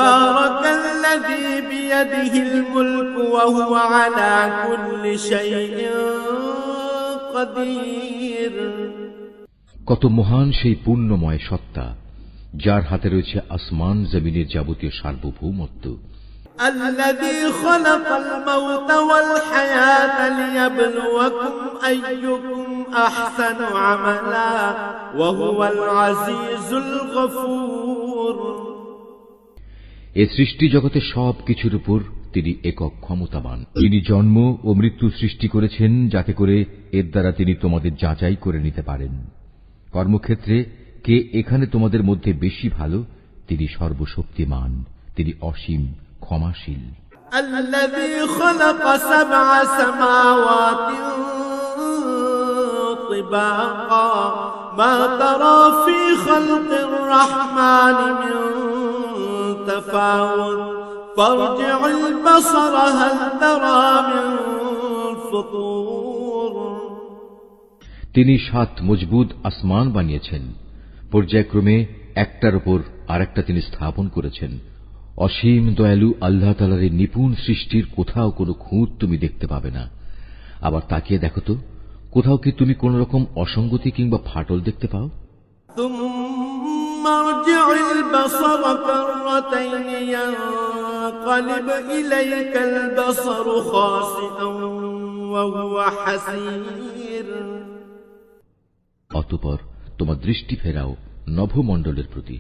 তাবারাকাল্লাযী বিয়াদিহিল মুলকু ওয়া হুয়া আলা কুল্লি শাইইন কাদির। কত মহান সেই পূর্ণময় সত্তা, যার হাতে রয়েছে আসমান জমিনের যাবতীয় সার্বভৌমত্ব। الذي خلق الموت والحياة ليبلوكم أيكم أحسن عملا وهو العزيز الغفور। এ সৃষ্টি জগতের সব কিছুর উপর তিনি একক ক্ষমতাবান। তিনি জন্ম ও মৃত্যু সৃষ্টি করেছেন যাতে করে এর দ্বারা তিনি তোমাদের যাচাই করে নিতে পারেন। কর্মক্ষেত্রে কে এখানে তোমাদের মধ্যে বেশি ভালো, তিনি সর্বশক্তিমান, তিনি অসীম ক্ষমাশীল। الذي خلق سبع سماوات طباقا ما ترى في خلق الرحمن من تفاوت فارجع البصر هل ترى من فطور। তিনি 7 মজবুত আসমান বানিয়েছেন, পর্যায়ক্রমে একটার উপর আরেকটা তিনি স্থাপন করেছেন। অসীম দয়ালু আল্লাহ তাআলার এই নিপুণ সৃষ্টির কোথাও কোনো খুঁত তুমি দেখতে পাবে না। আবার তাকিয়ে দেখো তো, কোথাও কি তুমি কোন রকম অসঙ্গতি কিংবা ফাটল দেখতে পাও? ثم ارجع البصر كرتين ينقلب إليك البصر خاسئا وهو حسير। অতঃপর তোমার দৃষ্টি ফেরাও নভমণ্ডলের প্রতি,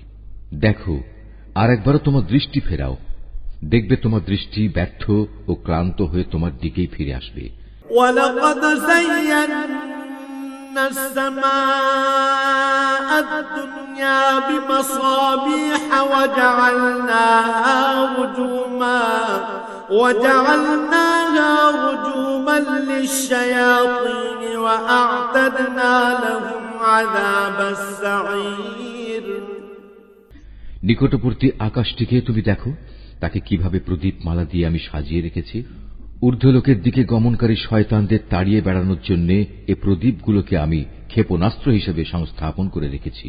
দেখো আরেকবারও তোমার দৃষ্টি ফেরাও, দেখবে তোমার দৃষ্টি ব্যর্থ ও ক্লান্ত হয়ে তোমার দিকেই ফিরে আসবে। وَلَقَدْ زَيَّنَّا السَّمَاءَ الدُّنْيَا بِمَصَابِيحَ وَجَعَلْنَاهَا رُجُومًا لِلشَّيَاطِينِ وَأَعْتَدْنَا لَهُمْ عَذَابَ السَّعِيرِ। নিকটবর্তী আকাশটিকে তুমি দেখো, তাকে কিভাবে প্রদীপ মালা দিয়ে আমি সাজিয়ে রেখেছি। ঊর্ধ্বলোকের দিকে গমনকারী শয়তানদের তাড়িয়ে বেড়ানোর জন্য এ প্রদীপগুলোকে আমি ক্ষেপণাস্ত্র হিসেবে সংস্থাপন করে রেখেছি।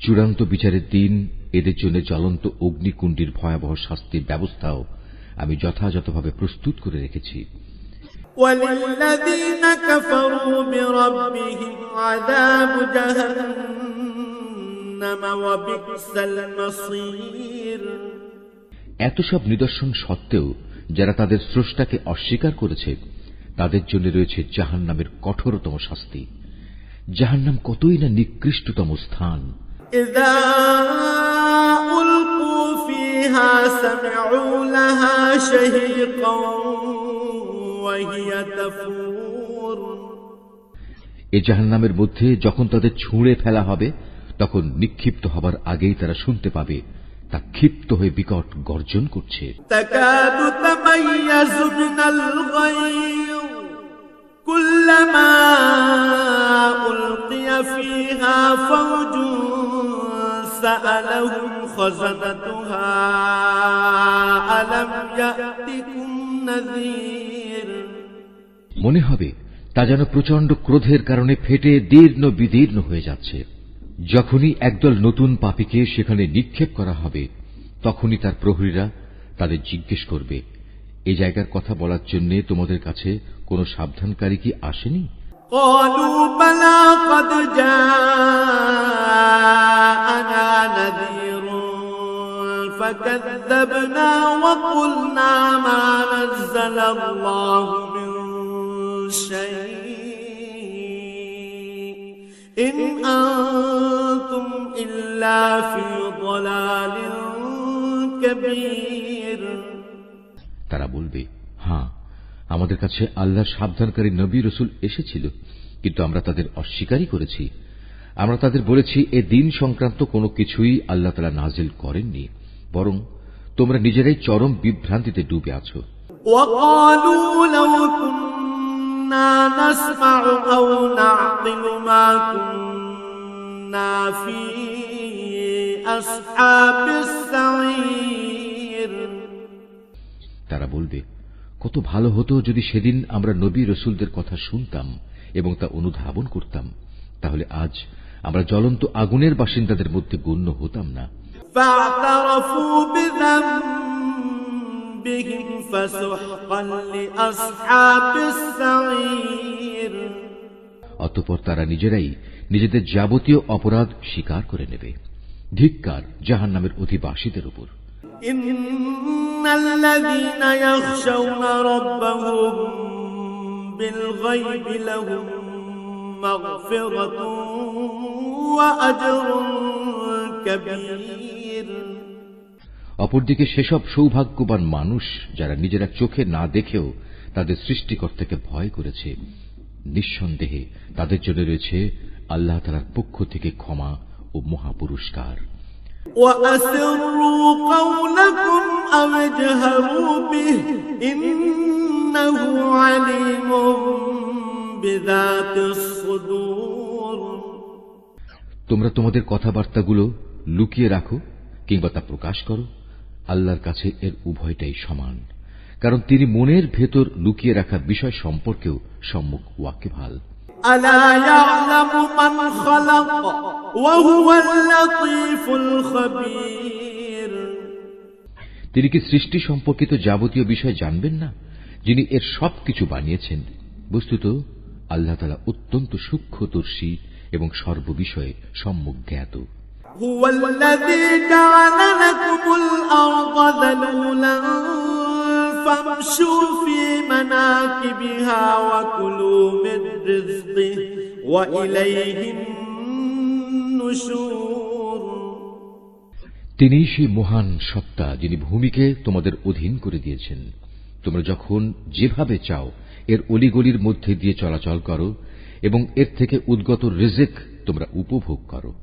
চূড়ান্ত বিচারের দিন এদের জন্য জ্বলন্ত অগ্নিকুণ্ডের ভয়াবহ শাস্তির ব্যবস্থাও আমি যথাযথভাবে প্রস্তুত করে রেখেছি। وَلِلَّذِينَ كَفَرُوا بِرَبِّهِمْ عَذَابُ جَهَنَّمَ وَبِئْسَ الْمَصِيرُ। এত সব নিদর্শন সত্ত্বেও যারা তাদের স্রষ্টাকে অস্বীকার করেছে, তাদের জন্য রয়েছে জাহান্নামের কঠোরতম শাস্তি। জাহান্নাম কতই না নিকৃষ্টতম স্থান। إِذَا أُلْقُوا فِيهَا سَمِعُوا لَهَا شَهِيقًا وَهِيَ تَفُورُ। এ জাহান্নামের মধ্যে যখন তাদের ছুঁড়ে ফেলা হবে, তখন নিক্ষিপ্ত হবার আগেই তারা শুনতে পাবে তা ক্ষিপ্ত হয়ে বিকট গর্জন করছে। تكاد تميز من الغيظ كلما ألقي فيها فوج سألهم خزنتها ألم يأتكم نذير। মনে হবে তা যেন প্রচন্ড ক্রোধের কারণে ফেটে দীর্ণ বিদীর্ণ হয়ে যাচ্ছে। যখনই একদল নতুন পাপীকে সেখানে নিক্ষেপ করা হবে, তখনই তার প্রহরীরা তাদের জিজ্ঞেস করবে, এই জায়গার কথা বলার জন্য তোমাদের কাছে কোনো সাবধানকারী কি আসেনি? قالوا بلى قد جاءنا نذير فكذبنا وقلنا ما نزل الله من شيء إن أنتم إلا في ضلال كبير। তারা বলবে, হ্যাঁ, আমাদের কাছে আল্লাহর সাবধানকারী নবী রাসূল এসেছিল, কিন্তু আমরা তাদের অস্বীকারই করেছি। আমরা তাদের বলেছি এ দিন সংক্রান্ত কোনো কিছুই আল্লাহ তাআলা নাজিল করেননি, বরং তোমরা নিজেরাই চরম বিভ্রান্তিতে ডুবে আছো। وقالوا لو كنا نسمع أو نعقل ما كنا في أصحاب السعير। তারা বলবে, কত ভালো হতো যদি সেদিন আমরা নবী রাসূলদের কথা শুনতাম এবং তা অনুধাবন করতাম, তাহলে আজ আমরা জ্বলন্ত আগুনের বাসিন্দাদের মধ্যে গণ্য হতাম না। فاعترفوا بذنبهم فسحقا لأصحاب السعير। অতঃপর তারা নিজেরাই নিজেদের যাবতীয় অপরাধ স্বীকার করে নেবে। ধিক্কার জাহান্নামের অধিবাসীদের উপর। ইন্নাল্লাযীনা ইয়াখশাউনা রাব্বাহুম বিল-গায়বি লাহুম মাগফিরাতুন ওয়া আজরুন কাবীর। অপরদিকে সেসব সৌভাগ্যবান মানুষ যারা নিজেরা চোখে না দেখেও তাদের সৃষ্টিকর্তাকে ভয় করেছে, নিঃসন্দেহে তাদের জন্য রয়েছে আল্লাহ তাআলার পক্ষ থেকে ক্ষমা ও মহাপুরস্কার। وَأَسِرُّوا قَوْلَكُمْ أَوْ اجْهَرُوا بِهِ إِنَّهُ عَلِيمٌ بِذَاتِ الصُّدُورِ। তোমরা তোমাদের কথাবার্তাগুলো লুকিয়ে রাখো কিংবা তা প্রকাশ করো, আল্লাহর কাছে এর উভয়টাই সমান, কারণ তিনি মনের ভেতর লুকিয়ে রাখা বিষয় সম্পর্কেও সম্মুখ ওয়াকিবহাল। ألا يعلم من خلق وهو اللطيف الخبير। তিনি কি সৃষ্টি সম্পর্কিত যাবতীয় বিষয় জানবেন না, যিনি এর সবকিছু বানিয়েছেন? বস্তুত আল্লাহ তাআলা অত্যন্ত সূক্ষ্মদর্শী এবং সর্ববিষয়ে সম্যক জ্ঞাত। هو الذي جعل لكم الأرض ذلولا فامشوا في مناكبها وكلوا من رزقه وإليه النشور। তিনি সেই মহান সত্তা যিনি ভূমিকে তোমাদের অধীন করে দিয়েছেন। তোমরা যখন যেভাবে চাও এর অলিগলির মধ্যে দিয়ে চলাচল করো এবং এর থেকে উদ্গত রিজিক তোমরা উপভোগ করো।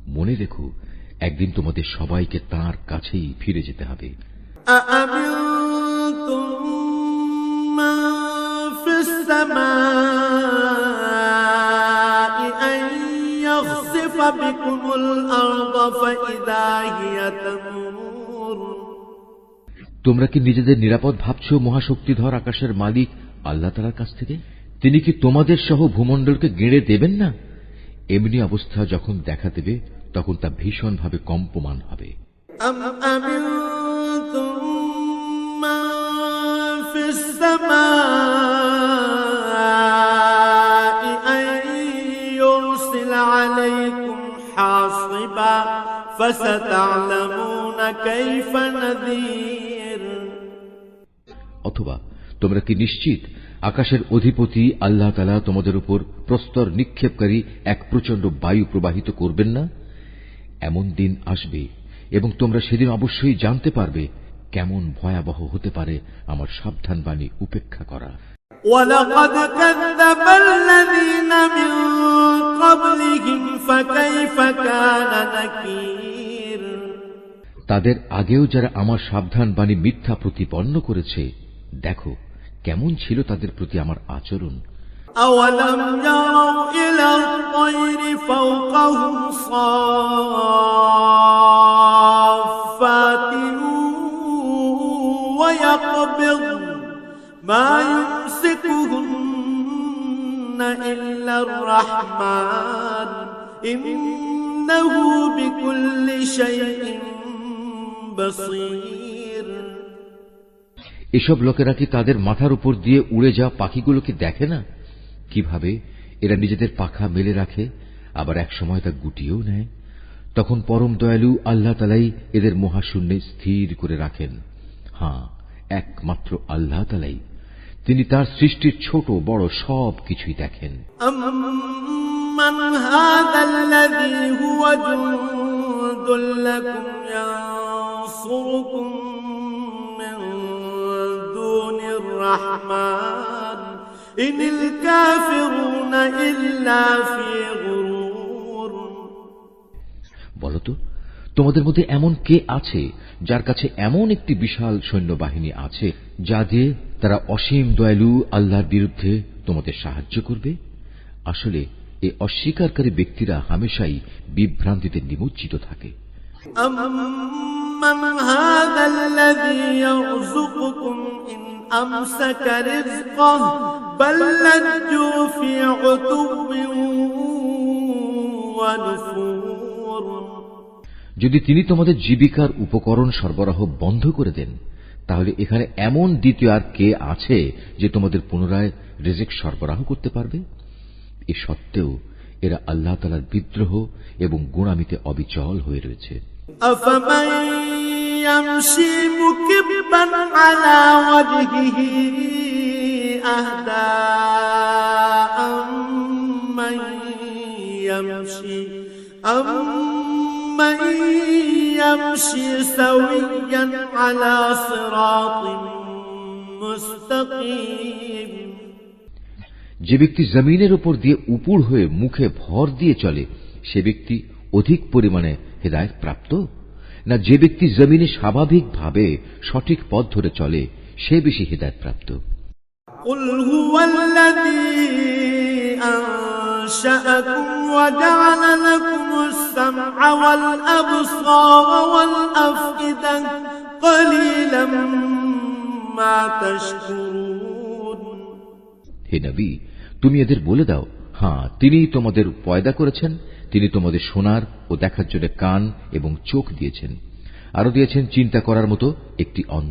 মনে রেখো, একদিন তোমাদের সবাইকে তাঁর কাছেই ফিরে যেতে হবে। أأمنتم من في السماء أن يخسف بكم الأرض فإذا هي تمور। তোমরা কি নিজেদের নিরাপদ ভাবছো মহাশক্তিধর আকাশের মালিক আল্লাহ তাআলার কাছ থেকে? তিনি কি তোমাদের সহ ভূমণ্ডলকে গেঁড়ে দেবেন না? এমনি অবস্থা যখন দেখা দেবে তখন তা ভীষণভাবে কম্পমান হবে। أم أمنتم من في السماء أن يرسل عليكم حاصبا فستعلمون كيف نذير। অথবা তোমরা কি নিশ্চিত আকাশের অধিপতি আল্লাহ তাআলা তোমাদের উপর প্রস্তর নিক্ষেপকারী এক প্রচণ্ড বায়ু প্রবাহিত করবেন না? এমন দিন আসবে এবং তোমরা সেদিন অবশ্যই জানতে পারবে কেমন ভয়াবহ হতে পারে আমার সাবধানবাণী উপেক্ষা করা। وَلَقَدْ كَذَّبَ الَّذِينَ مِن قَبْلِهِمْ فَكَيْفَ كَانَ نَكِيرِ। তাদের আগেও যারা আমার সাবধানবাণী মিথ্যা প্রতিপন্ন করেছে, দেখো কেমন ছিল তাদের প্রতি আমার আচরণ। أَوَلَمْ يَرَوْا إِلَى الطَّيْرِ فَوْقَهُمْ صَافَّاتٍ وَيَقْبِضْنَ مَا يُمْسِكُهُنَّ إِلَّا الرَّحْمَنُ إِنَّهُ بِكُلِّ شَيْءٍ بَصِيرٌ। এসব লোকেরা কি তাদের মাথার উপর দিয়ে উড়ে যাওয়া পাখিগুলোকে দেখে না? কিভাবে এরা নিজেদের পাখা মেলে রাখে, আবার এক সময় তা গুটিয়েও নেয়। তখন পরম দয়ালু আল্লাহ তাআলাই এদের মহাশূন্যে স্থির করে রাখেন। হ্যাঁ, একমাত্র আল্লাহ তাআলাই, তিনি তার সৃষ্টির ছোট বড় সব কিছুই দেখেন। أَمَّنْ هَذَا الَّذِي هُوَ جُندٌ لَكُمْ يَنصُرُكُم مِّن دُونِ الرَّحْمَنِ إِنِ الْكَافِرُونَ إِلَّا فِي غُرُورٍ। বলতো, তোমাদের মধ্যে এমন কে আছে যার কাছে এমন একটি বিশাল সৈন্যবাহিনী আছে যা দিয়ে তারা অসীম দয়ালু আল্লাহর বিরুদ্ধে তোমাদের সাহায্য করবে? আসলে এই অস্বীকারী ব্যক্তিরা হামেশাই বিভ্রান্তিতে নিমজ্জিত থাকে। أَمَّنْ هَذَا الَّذِي يَرْزُقُكُمْ إِنْ أَمْسَكَ رِزْقَهُ بَل لَّجُّوا فِي عُتُوٍّ وَنُفُورٍ। যদি তিনি তোমাদের জীবিকার উপকরণ সরবরাহ বন্ধ করে দেন, তাহলে এখানে এমন দ্বিতীয় আর কে আছে যে তোমাদের পুনরায় রিজিক সরবরাহ করতে পারবে? এ সত্ত্বেও এরা আল্লাহ তাআলার বিদ্রোহ এবং গুনামিতে অবিচল হয়ে রয়েছে। أفمن يمشي مكبا على وجهه أهدى أمن يمشي سويا على صراط مستقيم। যে ব্যক্তি জমিনের উপর দিয়ে উপুড় হয়ে মুখে ভর দিয়ে চলে, সে ব্যক্তি অধিক পরিমাণে হেদায়েত প্রাপ্ত, না যে ব্যক্তি জমিনে স্বাভাবিকভাবে সঠিক পথ ধরে চলে সে বেশি হেদায়েত প্রাপ্ত? قل هو الذي أنشأكم وجعل لكم السمع والأبصار والأفئدة قليلا ما تشكرون। হে নবী, তুমি এদের বলে দাও, হ্যাঁ, তিনিই তোমাদের পয়দা করেছেন, তিনি তোমাদের শোনার ও দেখার জন্য কান এবং চোখ দিয়েছেন, আরো দিয়েছেন চিন্তা করার মতো একটি অন্তর।